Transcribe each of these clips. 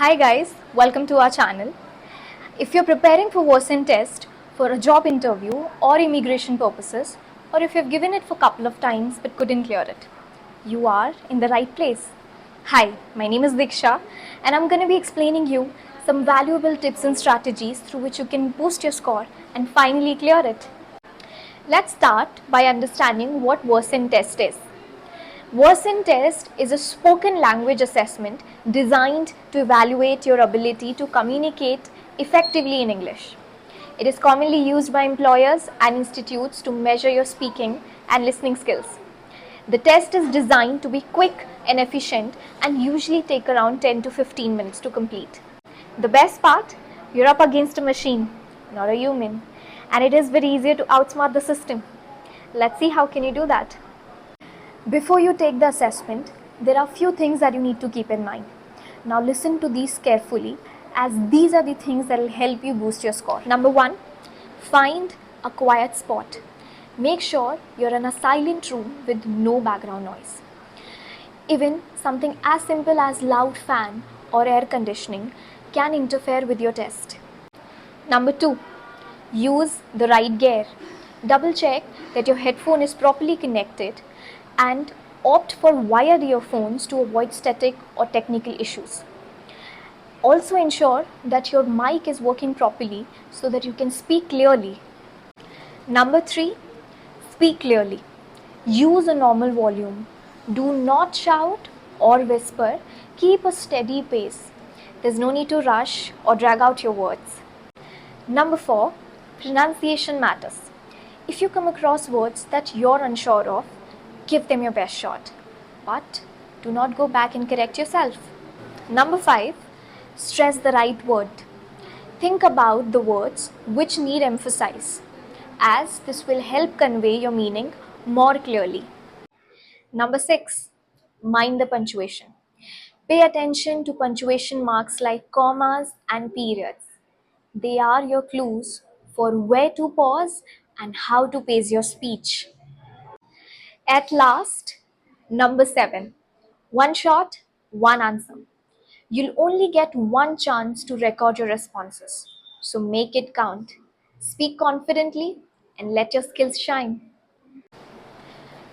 Hi guys, welcome to our channel. If you're preparing for Worsen test for a job interview or immigration purposes, or if you've given it for a couple of times but couldn't clear it, you are in the right place. Hi, my name is Diksha and I'm going to be explaining you some valuable tips and strategies through which you can boost your score and finally clear it. Let's start by understanding what Worsen test is. Worsen test is a spoken language assessment designed to evaluate your ability to communicate effectively in English. It is commonly used by employers and institutes to measure your speaking and listening skills. The test is designed to be quick and efficient and usually take around 10 to 15 minutes to complete. The best part, you're up against a machine, not a human, and it is very easier to outsmart the system. Let's see how can you do that. Before you take the assessment, there are few things that you need to keep in mind. Now listen to these carefully as these are the things that will help you boost your score. Number 1, find a quiet spot. Make sure you're in a silent room with no background noise. Even something as simple as loud fan or air conditioning can interfere with your test. Number 2, use the right gear. Double check that your headphone is properly connected and opt for wired earphones to avoid static or technical issues. Also ensure that your mic is working properly so that you can speak clearly. Number 3, speak clearly. Use a normal volume. Do not shout or whisper. Keep a steady pace. There's no need to rush or drag out your words. Number 4, pronunciation matters. If you come across words that you're unsure of, give them your best shot. But do not go back and correct yourself. Number 5, stress the right word. Think about the words which need emphasis, as this will help convey your meaning more clearly. Number 6, mind the punctuation. Pay attention to punctuation marks like commas and periods. They are your clues for where to pause and how to pace your speech. At last, number 7, one shot, one answer. You'll only get one chance to record your responses, so make it count. Speak confidently and let your skills shine.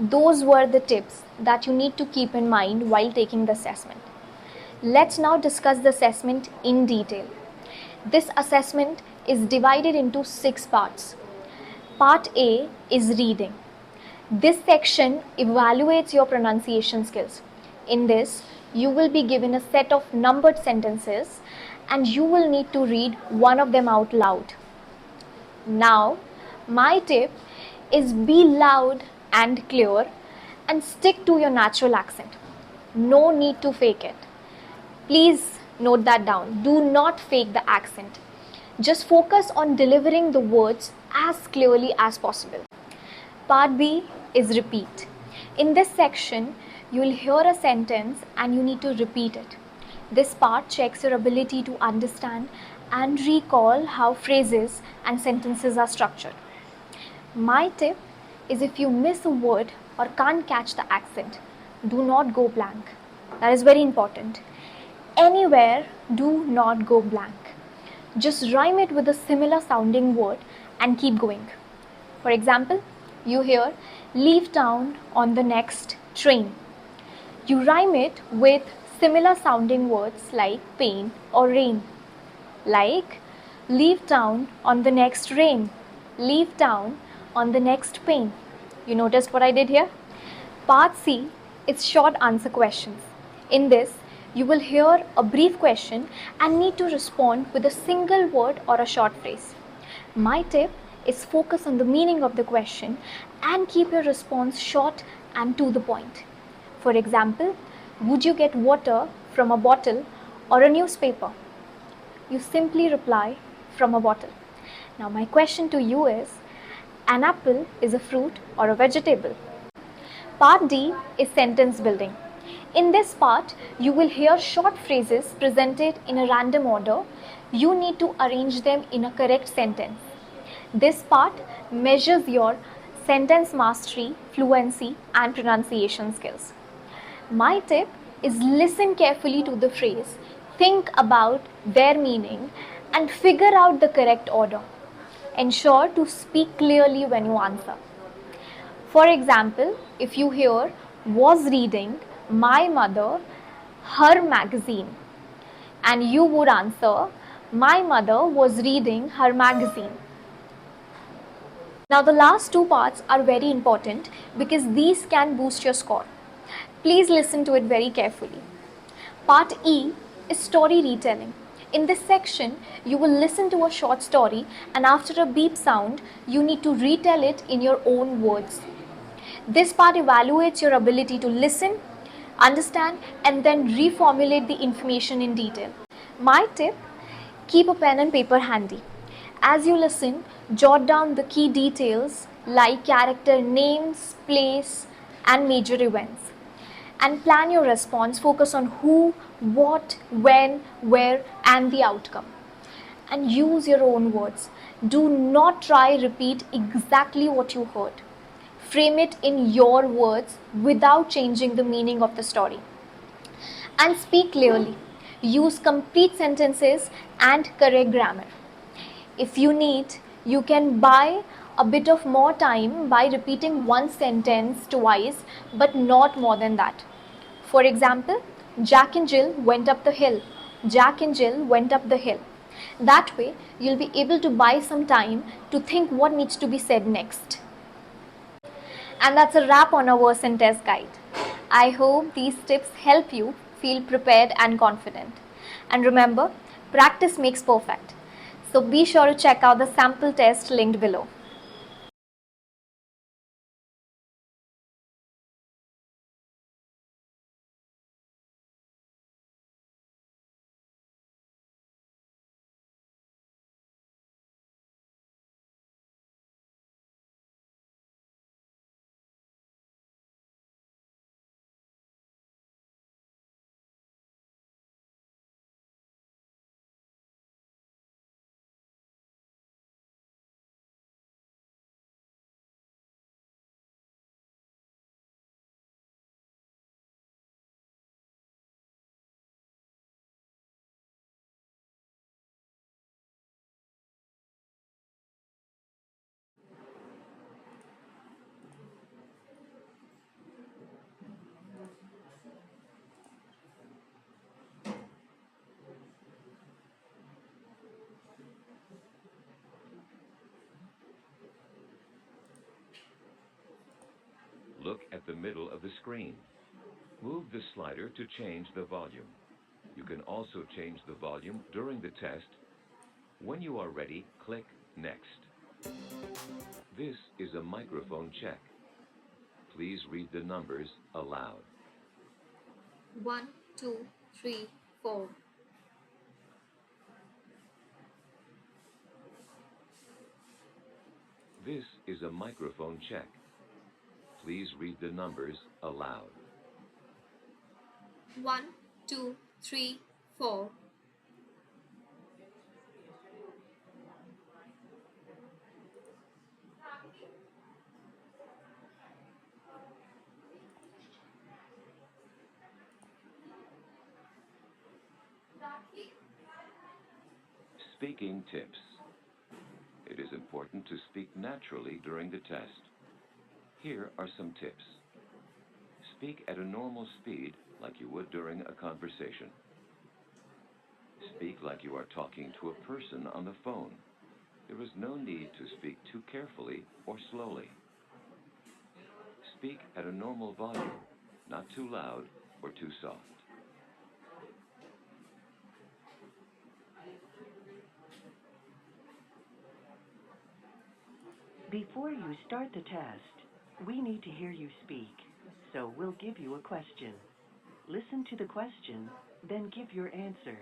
Those were the tips that you need to keep in mind while taking the assessment. Let's now discuss the assessment in detail. This assessment is divided into 6 parts. Part A is reading. This section evaluates your pronunciation skills. In this, you will be given a set of numbered sentences and you will need to read one of them out loud. Now, my tip is be loud and clear and stick to your natural accent. No need to fake it. Please note that down. Do not fake the accent. Just focus on delivering the words as clearly as possible. Part B is repeat. In this section, you will hear a sentence and you need to repeat it. This part checks your ability to understand and recall how phrases and sentences are structured. My tip is if you miss a word or can't catch the accent, do not go blank. That is very important. Anywhere, do not go blank. Just rhyme it with a similar sounding word and keep going. For example, you hear leave town on the next train. You rhyme it with similar sounding words like pain or rain. Like leave town on the next rain. Leave town on the next pain. You noticed what I did here? Part C is short answer questions. In this, you will hear a brief question and need to respond with a single word or a short phrase. My tip is focus on the meaning of the question and keep your response short and to the point. For example, would you get water from a bottle or a newspaper? You simply reply from a bottle. Now my question to you is, an apple is a fruit or a vegetable? Part D is sentence building. In this part, you will hear short phrases presented in a random order. You need to arrange them in a correct sentence. This part measures your sentence mastery, fluency, and pronunciation skills. My tip is listen carefully to the phrase, Think about their meaning and figure out the correct order. Ensure to speak clearly when you answer. For example, if you hear was reading my mother her magazine, and you would answer my mother was reading her magazine. Now the last two parts are very important because these can boost your score. Please listen to it very carefully. Part E is story retelling. In this section, you will listen to a short story and after a beep sound, you need to retell it in your own words. This part evaluates your ability to listen, understand, and then reformulate the information in detail. My tip: keep a pen and paper handy. As you listen, jot down the key details like character names, place, and major events. And plan your response. Focus on who, what, when, where, and the outcome. And use your own words. Do not try repeat exactly what you heard. Frame it in your words without changing the meaning of the story. And speak clearly. Use complete sentences and correct grammar. If you need, you can buy a bit of more time by repeating one sentence twice, but not more than that. For example, Jack and Jill went up the hill. Jack and Jill went up the hill. That way, you'll be able to buy some time to think what needs to be said next. And that's a wrap on our verse and test guide. I hope these tips help you feel prepared and confident. And remember, practice makes perfect. So be sure to check out the sample test linked below. Look at the middle of the screen. Move the slider to change the volume. You can also change the volume during the test. When you are ready, click Next. This is a microphone check. Please read the numbers aloud. 1, 2, 3, 4. This is a microphone check. Please read the numbers aloud. 1, 2, 3, 4. Speaking tips. It is important to speak naturally during the test. Here are some tips. Speak at a normal speed like you would during a conversation. Speak like you are talking to a person on the phone. There is no need to speak too carefully or slowly. Speak at a normal volume, not too loud or too soft. Before you start the test, we need to hear you speak, so we'll give you a question. Listen to the question, then give your answer.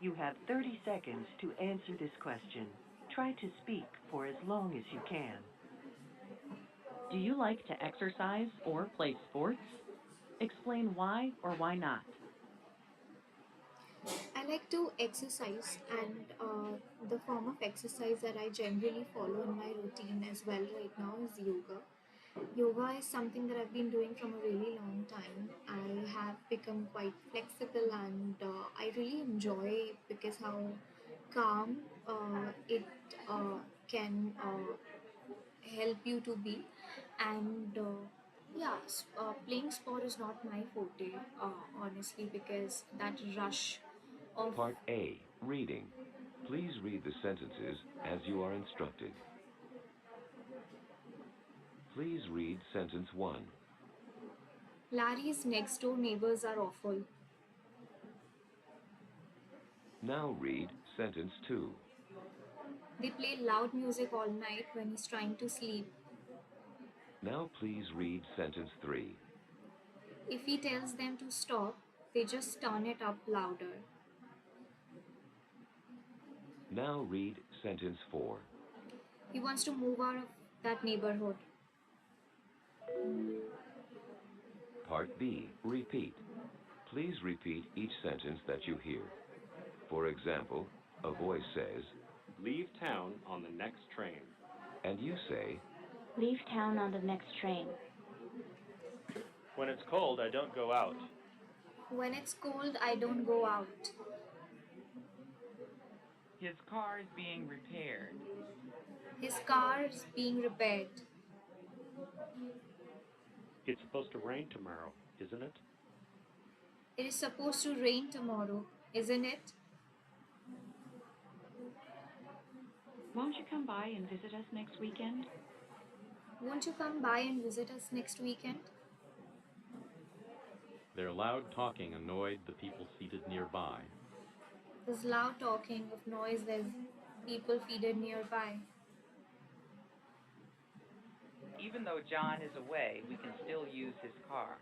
You have 30 seconds to answer this question. Try to speak for as long as you can. Do you like to exercise or play sports? Explain why or why not. I like to exercise, and the form of exercise that I generally follow in my routine as well right now is yoga. Yoga is something that I've been doing from a really long time. I have become quite flexible and I really enjoy because how calm it can help you to be. And yeah, playing sport is not my forte, honestly, because that rush of Part A, reading. Please read the sentences as you are instructed. Please read sentence 1. Larry's next door neighbors are awful. Now read sentence 2. They play loud music all night when he's trying to sleep. Now please read sentence 3. If he tells them to stop, they just turn it up louder. Now read sentence 4. He wants to move out of that neighborhood. Part B, repeat. Please repeat each sentence that you hear. For example, a voice says, Leave town on the next train. and you say, Leave town on the next train. When it's cold, I don't go out. When it's cold, I don't go out. His car is being repaired. His car's being repaired. It's supposed to rain tomorrow, isn't it? It is supposed to rain tomorrow, isn't it? Won't you come by and visit us next weekend? Won't you come by and visit us next weekend? Their loud talking annoyed the people seated nearby. There's loud talking of noise, there's people seated nearby. Even though John is away, we can still use his car.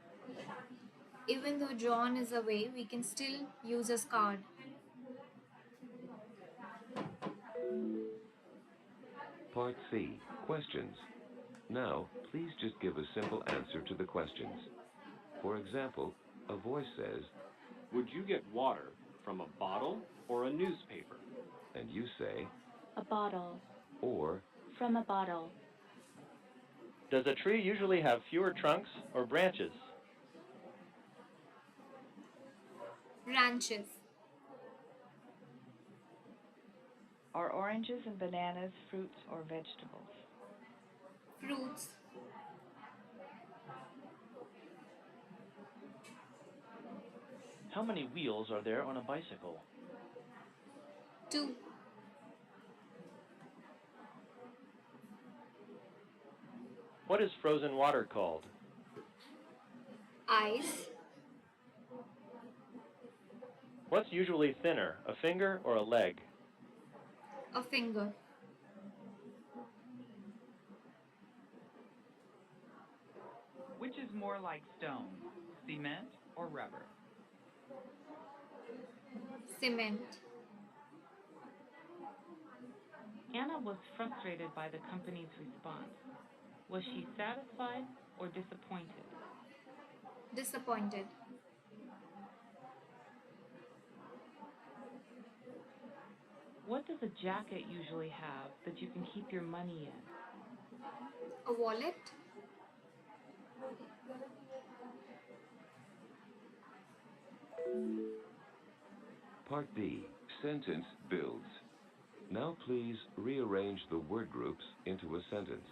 Even though John is away, we can still use his card. Part C, questions. Now, please just give a simple answer to the questions. For example, a voice says, Would you get water from a bottle or a newspaper? and you say, A bottle. or, From a bottle. Does a tree usually have fewer trunks or branches? Branches. Are oranges and bananas fruits or vegetables? Fruits. How many wheels are there on a bicycle? 2. What is frozen water called? Ice. What's usually thinner, a finger or a leg? A finger. Which is more like stone, cement or rubber? Cement. Anna was frustrated by the company's response. Was she satisfied or disappointed? Disappointed. What does a jacket usually have that you can keep your money in? A wallet. Part D, sentence builds. Now please rearrange the word groups into a sentence.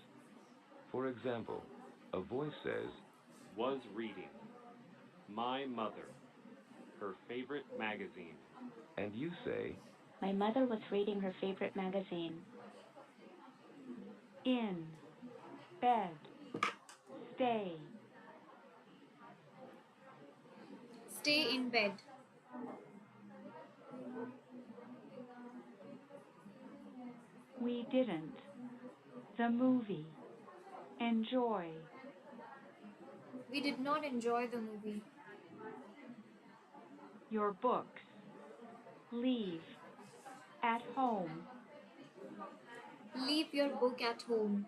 For example, a voice says, Was reading. My mother. Her favorite magazine. and you say, My mother was reading her favorite magazine. In. Bed. Stay. Stay in bed. We didn't. The movie. Enjoy. We did not enjoy the movie. Your books. Leave. At home. Leave your book at home.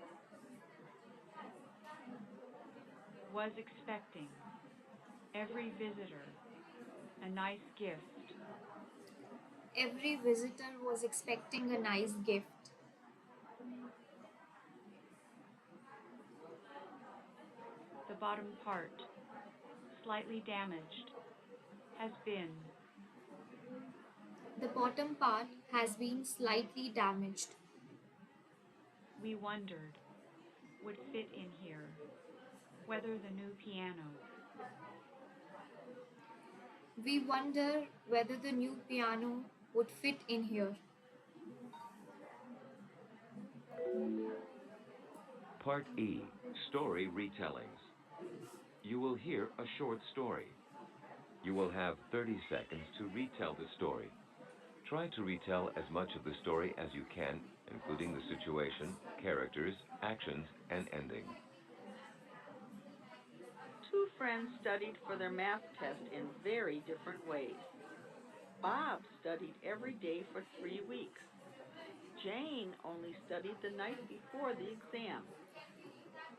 Was expecting. Every visitor. A nice gift. Every visitor was expecting a nice gift. bottom part, slightly damaged, has been. The bottom part has been slightly damaged. We wondered, would fit in here, whether the new piano. We wonder whether the new piano would fit in here. Part E, Story Retellings. You will hear a short story. You will have 30 seconds to retell the story. Try to retell as much of the story as you can, including the situation, characters, actions, and ending. Two friends studied for their math test in very different ways. Bob studied every day for 3 weeks. Jane only studied the night before the exam.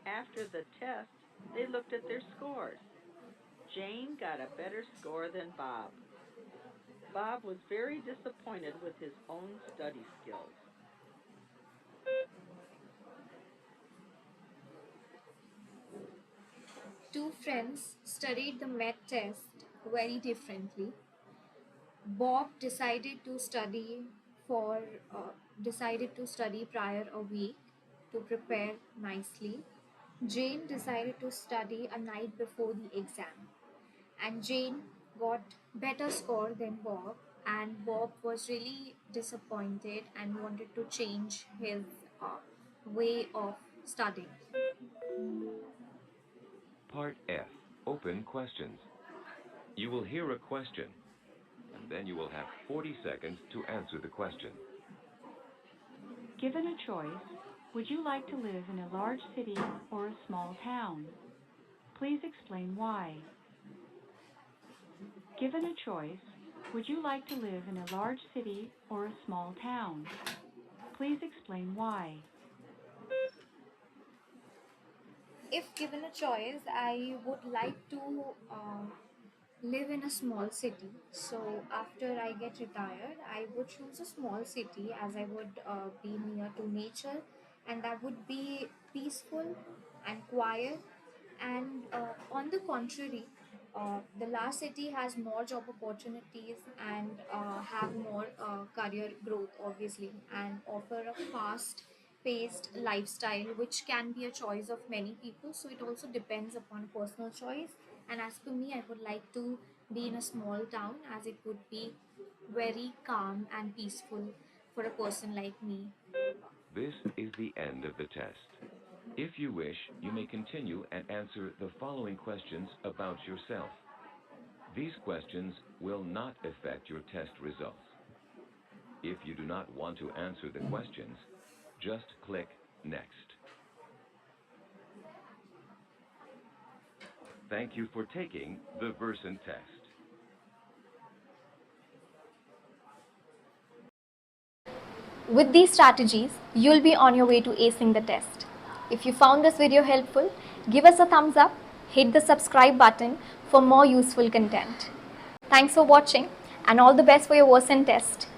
After the test, they looked at their scores. Jane got a better score than Bob. Bob was very disappointed with his own study skills. Two friends studied the math test very differently. Bob decided to study prior a week to prepare nicely. Jane decided to study a night before the exam, and Jane got better score than Bob, and Bob was really disappointed and wanted to change his way of studying. Part F, Open Questions. You will hear a question, and then you will have 40 seconds to answer the question. Given a choice, would you like to live in a large city or a small town? Please explain why. Given a choice, would you like to live in a large city or a small town? Please explain why. If given a choice, I would like to live in a small city. So after I get retired, I would choose a small city as I would be near to nature, and that would be peaceful and quiet. And on the contrary, the large city has more job opportunities and have more career growth, obviously, and offer a fast paced lifestyle, which can be a choice of many people. So it also depends upon personal choice. And as for me, I would like to be in a small town as it would be very calm and peaceful for a person like me. This is the end of the test. If you wish, you may continue and answer the following questions about yourself. These questions will not affect your test results. If you do not want to answer the questions, just click Next. Thank you for taking the Versant test. With these strategies, you'll be on your way to acing the test. If you found this video helpful, give us a thumbs up, hit the subscribe button for more useful content. Thanks for watching and all the best for your Versant test.